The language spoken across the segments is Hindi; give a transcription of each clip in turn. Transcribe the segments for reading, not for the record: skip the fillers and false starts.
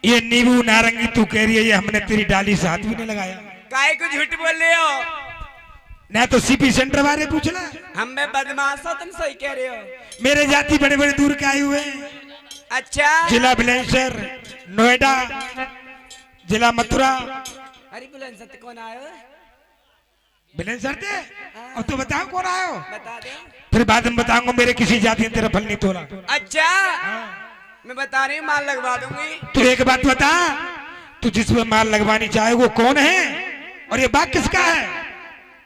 ये नींबू नारंगी तू कह रही है, ये हमने तेरी डाली से हाथ भी नहीं लगाया। काहे को झूठ बोल रहे हो? ना तो सीपी सेंटर बारे पूछना। हम में बदमाश हो, तुम सही कह रहे हो। मेरे जाति बड़े बड़े दूर के आए हुए हैं। अच्छा, जिला बुलंदशहर, नोएडा, जिला मथुरा। अरे बुलंदशहर कौन आयो? बुलंदशहर थे और तो बताओ कौन आयो? बता दे। फिर बाद में बताऊंगा मेरे किसी जाति ने तेरा फल नहीं तोड़ा। अच्छा, मैं बता रही हूँ, माल लगवा दूंगी। तू एक बात बता, तू जिसमें माल लगवानी चाहे वो कौन है और ये बाग किसका है?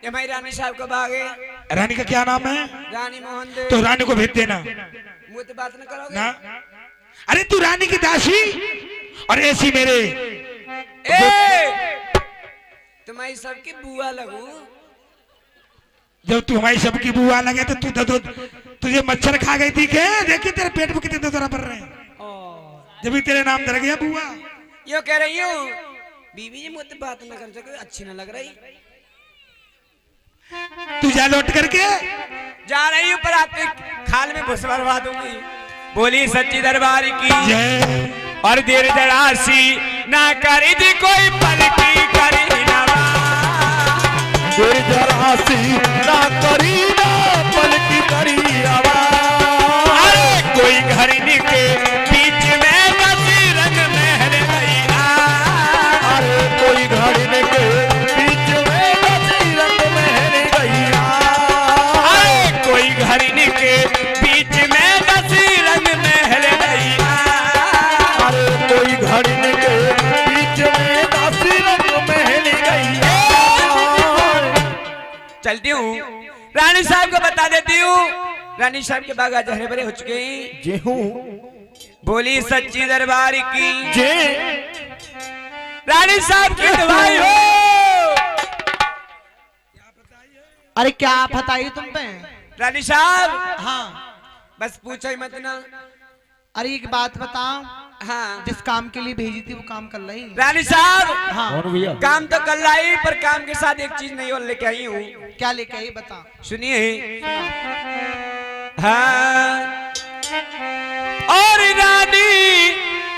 ये हमारी रानी साहब का बाग है। रानी का क्या नाम है? रानी मोहन देव। तो रानी को भेज देना। मुँह तो बात न करोगे ना? अरे तू रानी की दासी और ऐसी मेरे तुम्हारी सबकी बुआ लगू। जब तू हमारी सबकी बुआ लगे तो तू तुझे मच्छर खा गई थी क्या? देखिए तेरे पेट में कितने दर्द पड़ रहे हैं जब भी तेरे नाम धर गया बुआ। यो कह रही हूँ बीबी जी मुझसे बात न कर सके, अच्छी न लग रही। तू जा लौट करके। जा रही हूँ पर आते खाल में घुस भरवा दूंगी। बोली सच्ची दरबार की जय। और देर दरासी ना करी थी कोई पलकी करी नवा। देर दरासी ना करी ना पलकी करी नवा। अरे कोई घर के बीच में बसी रंग महल गईला। अरे कोई घर के बीच में बसी रंग महल गईला। अरे कोई घर के बीच में बसी रंग महल गईला। अरे कोई घर के बीच में बसी रंग महल गईला। चलती हूँ, रानी साहब को बता देती हूँ। रानी साहब के बाग आज हरे भरे हो चुके हैं। जे हूँ बोली सच्ची दरबार की जे रानी साहब की दुआई हो। अरे क्या बताइए तुम पे? रानी साहब हाँ, बस पूछो ही मत ना। अरे एक बात बताओ, हाँ जिस काम के लिए भेजी थी वो काम कर रही? रानी साहब हाँ, कौन भैया? काम तो कर लाई पर काम के साथ एक चीज नहीं और लेके आई हूँ। क्या लेके आई बता। सुनिए। हाँ और रानी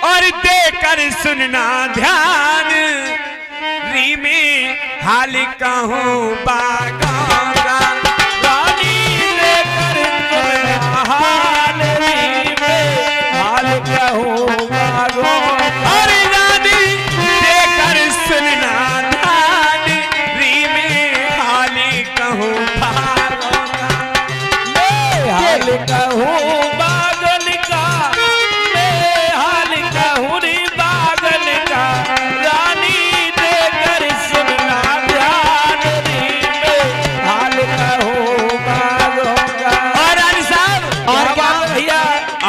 और देकर सुनना ध्यान री में हाल कहूँ बागों का। रानी लेकर सुनना हाल री में हाल कहूँ बागों का। और रानी देकर सुनना ध्यान री में हाल कहूँ बागों का। हाल कहूँ बागल का, मैं हाल कहूँ रे बागल का। रानी देकर सुनना ध्यान रे, मैं हाल कहूँ बागों का। और रानी साहब और क्या? भैया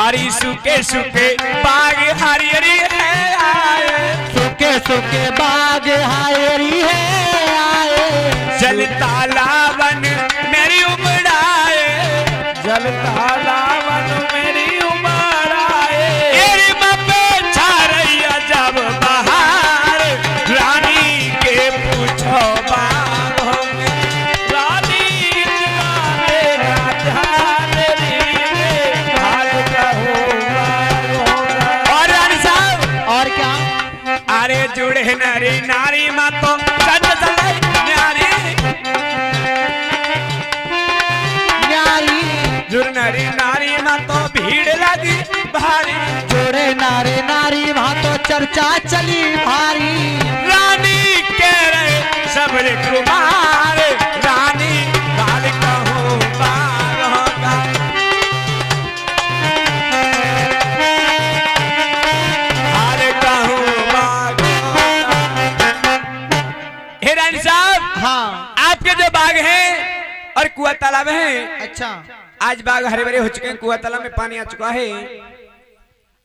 आरी सुके सुके बाग हरियरी है आए। सुखे सुखे बाग हायरी है आए। जल तालाबन मेरी उमड़ाए। जल तालाबन मेरी उमर आए। एरी मब्बे छा रही जब बहार रानी के पूछो बागों में। रानी मेरा ध्यान रे, मैं हाल कहूँ बागों का। और रानी साहब और क्या? अरे जुड़े नरी नारी मातो चल चल न्यारी। न्यारी जुड़ नरी नारी मातो भीड़ लगी भारी। जोड़े नारे नारी वहाँ तो चर्चा चली भारी। रानी कह रहे सबरे कुमार रानी बाल कहूँ बागों का। बाल कहूँ बागों का। हे रानी साहब हाँ, आपके जो बाग हैं और कुआं तालाब हैं, अच्छा। आज बाग हरे भरे हो चुके हैं। कुआं तालाब में पानी आ चुका है।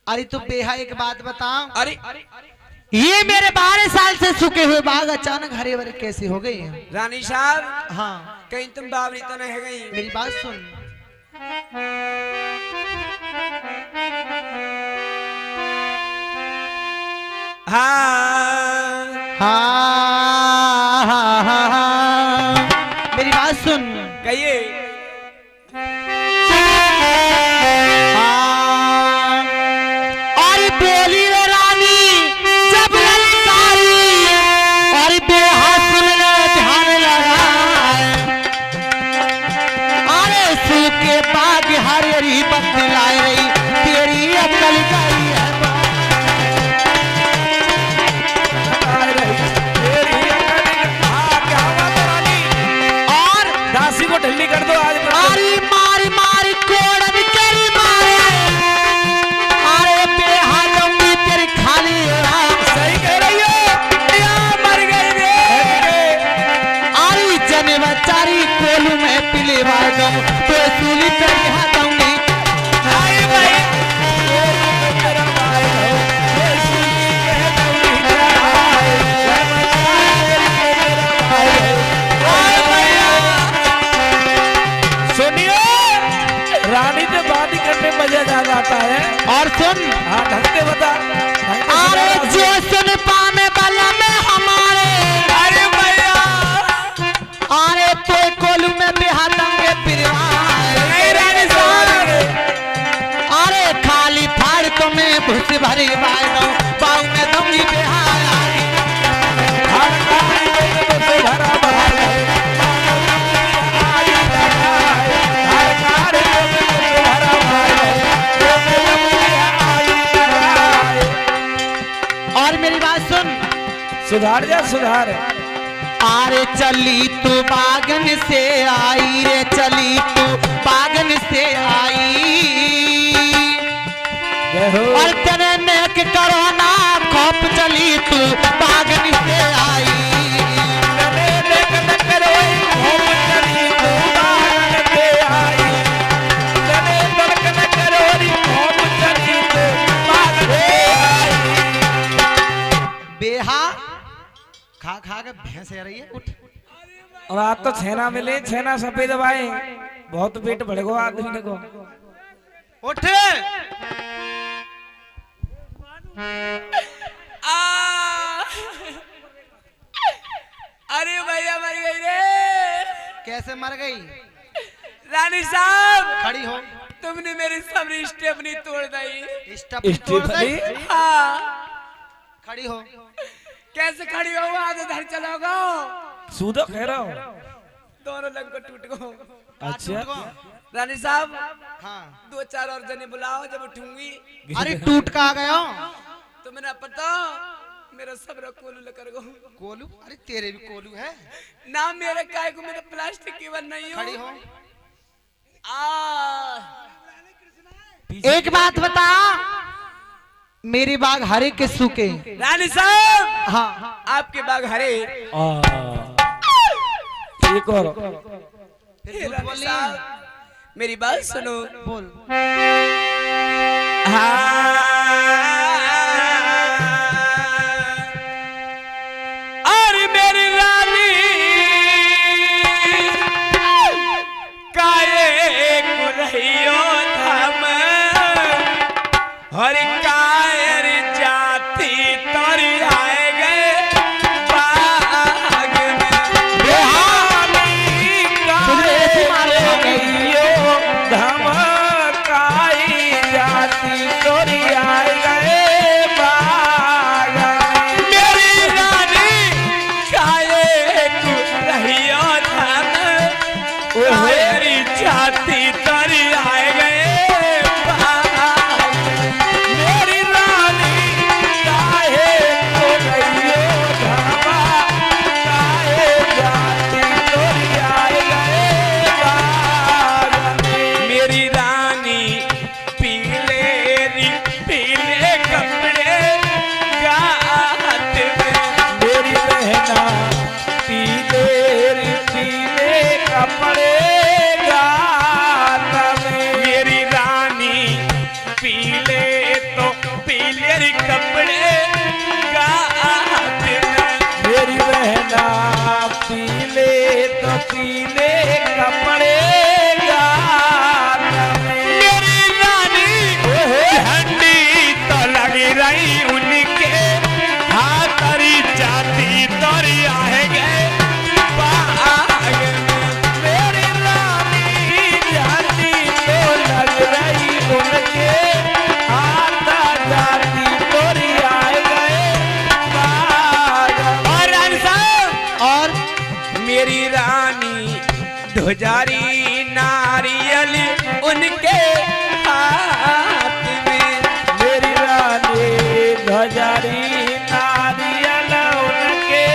अरे तू बेहा एक बात बता, अरे ये मेरे 12 साल से सूखे हुए बाग अचानक हरे भरे कैसे हो गए हैं? रानी साहब हाँ, कहीं तुम बावरी तो नहीं है गई? मेरी बात सुन। हाँ हाँ हाँ हाँ हाँ, मेरी बात सुन। कहिए। हाँ, और बोली रे रानी भरी बायनो बाऊ में दूंगी बेहाया हर कारी बेदों से भरा बाल है आई लगाए हर कारी बेदों से भरा बाल है आई लगाए। और मेरी बात सुन सुधार जा सुधार अरे चली तू बागन से आई रे चली तू बागन से आई जय हो और तेरे नेक करो ना खौफ चली तू बागन से आई तने देख न करोई घूम चली तू बागन से आई तने देख न करोई घूम चली तू बागन से आई। बेहा खा खा के भैंस आ रही है उठ और आज तो छेना मिले छेना सफेद दबाए बहुत पेट बढ़ेगा आदमी को। उठ अरे भैया मर गई रे। कैसे मर गई रानी साहब खड़ी हो तुमने मेरी सबरी स्टेप नहीं तोड़ दी। स्टप तोड़ दे हाँ खड़ी हो कैसे खड़ी हो आधे धर चलोगे सूदो कह रहा हूँ दोनों लंग को टूट गो। अच्छा रानी साहब हाँ 2-4 और जने बुलाओ जब उठूंगी। अरे टूट का आ गया तुम्हें ना पता मेरा सब्र कोलू लेकर गो। कोलू अरे तेरे भी कोलू है नाम मेरे काय को मेरा प्लास्टिक की बन नहीं खड़ी हो आ एक बात बता मेरी बाग हरे के सूखे रानी साहब हाँ आपके बाग हरे। एक और फिर झूठ रानी बोली साहब मेरी बात सुनो। बोल अरे मेरी रानी काये कुरहियो धाम हरि कायर जाती तोरी आए गए बाग में बेहाली काहे गइयो धमकाई जाती तोरी आए गए बाग मेरी रानी काये कुरहियो धाम कायर जाती तोरी आए गए बाग मेरी रानी काहे को गइयो धमा काहे जाती तोरी आए गए बाग मेरी रानी पीले कपड़े गात में मेरी बहना पीले कपड़े गात में मेरी रानी पीले कपड़े गात में मेरी बहना पीले कपड़े गात में मेरी रानी झंडी तो लगी रही उनके हाथरी जाती तोरी आए गए बाग में मेरी रानी जाती तो लग रही उनके हाथ जाती तोरी आए गए बाग और रानी साहब और मेरी रानी ध्वजारी नारियल उनके हाथ में मेरी रानी ध्वजारी नारियल उनके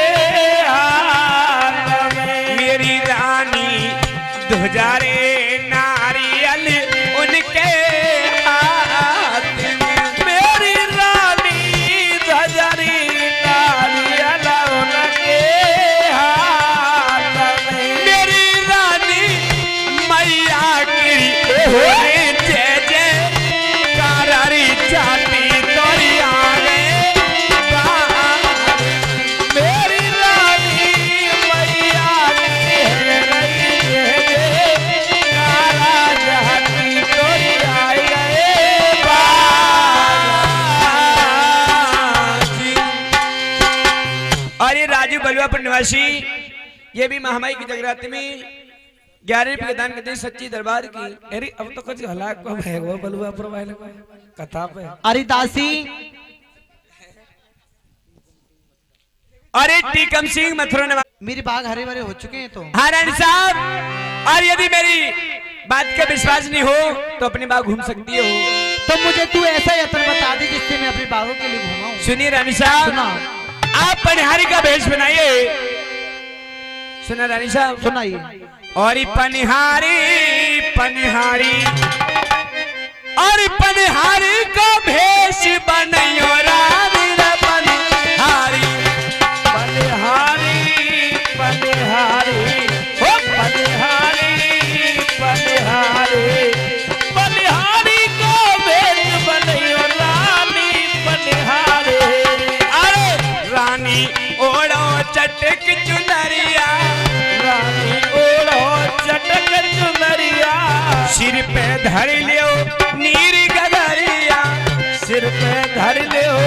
हाथ में मेरी रानी ध्वजारे नारियल उनके हाथ में मेरी रानी ध्वजारी नारियल उनके हाथ में मेरी रानी मैया की होने जय जय काररी जाती तोरी आगे बाग मेरी रानी मैया की कारा जाती तोरी आए गए बाग और ये राजू बलुआपुर निवासी ये भी महामाई की जगरात में 11 रुपये दान करते सच्ची दरबार की। अरे अब तो कुछ हलाक को है वो बलुआ पर कथा पे। अरे दासी अरे टीकम सिंह मथुरा ने मेरे बाग हरे भरे हो चुके हैं तो। हाँ रानी साहब, और यदि मेरी बात का विश्वास नहीं हो तो अपने बाग घूम सकती हो। तो मुझे तू ऐसा यत्न बता दे जिससे मैं अपने बागों के लिए घुमाऊं। सुनिए रानी साहब, सुना आप पनिहारी का भेष बनाइए। सुना रानी साहब, सुनाइए। और पनिहारी पनिहारी और पनिहारी का भेष बनाइयो रानी रे पनिहारी बलिहारी बलिहारी हो बलिहारी बलिहारी बलिहारी को बेच बनियो रानी बलिहारी। अरे रानी ओढ़ो चटक चुनरिया, रानी ओढ़ो चटक चुनरिया, सिर पे धर लियो नीर गगरिया, सिर पे धर ले हो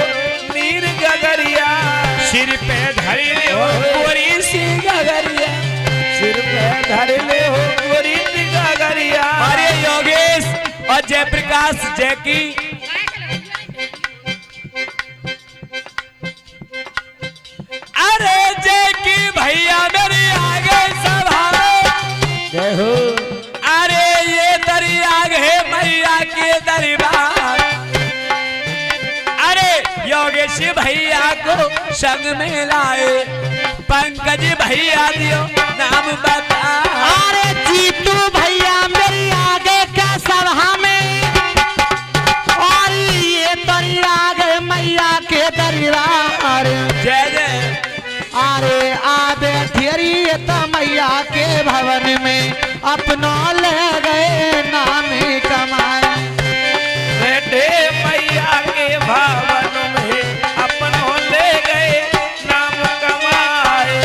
नीर गगरिया, सिर पे धर लियो गोरी सी गगरिया। सिर पे धर ले हो गोरी सी गगरिया। अरे योगेश और जयप्रकाश जय की अरे जय की भैया मेरी आगे सभा में। जय हो। अरे ये दरिया है मैया के दरबार। अरे योगेश भैया को संग में लाए, पंकज भैया दियो नाम बता। अरे जीतू भैया मेरी आगे का सभा में, और ये दरिया गए मैया के दरबार। जय जय। अरे आबे ठेरी तो मैया के भवन में अपना ले गए नाम कमाए। बेटे मैया के भवन में अपनों ले गए नाम कमाए।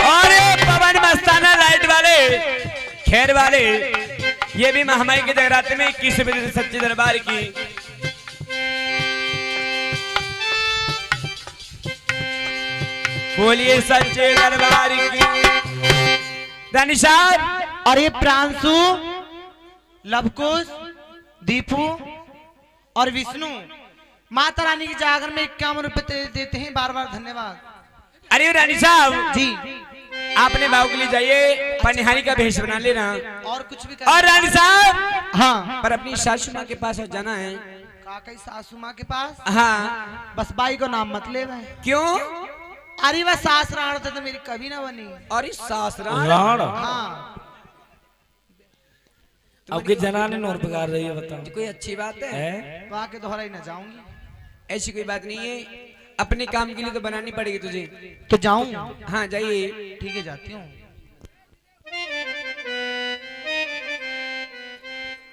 अरे पवन मस्ताना लाइट वाले खैर वाले, ये भी महामाई के जगराते में 21 बजे से सच्चे दरबार की। बोलिए सच्चे दरबार की। रानी साहब, अरे प्रांशु, लवकुश, दीपू और विष्णु माता रानी की जागरण में 51 रुपए देते हैं। बार बार धन्यवाद। अरे रानी साहब जी आपने बाबू के लिए जाइए, पनिहारी का भेष बना लेना। और कुछ भी और रानी साहब हाँ पर अपनी सासू माँ के पास जाना है। काका सासू माँ के पास। हाँ। बस बाई को नाम मत ले भाई। क्यों? अरे वह सास राण तो मेरी कभी ना बनी। और इस सासरा राण हाँ अब की जनाने नौर पकार रही है, बताओ कोई अच्छी बात है? वहाँ के दोहरा ही ना जाऊंगी। ऐसी कोई बात नहीं है, अपने काम के लिए तो बनानी पड़ेगी तुझे। तो जाऊं? हाँ जाइए। ठीक है जाती हूँ।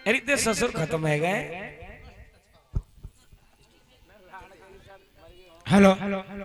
अरे तेरे ससुर खत्म है गए। हेलो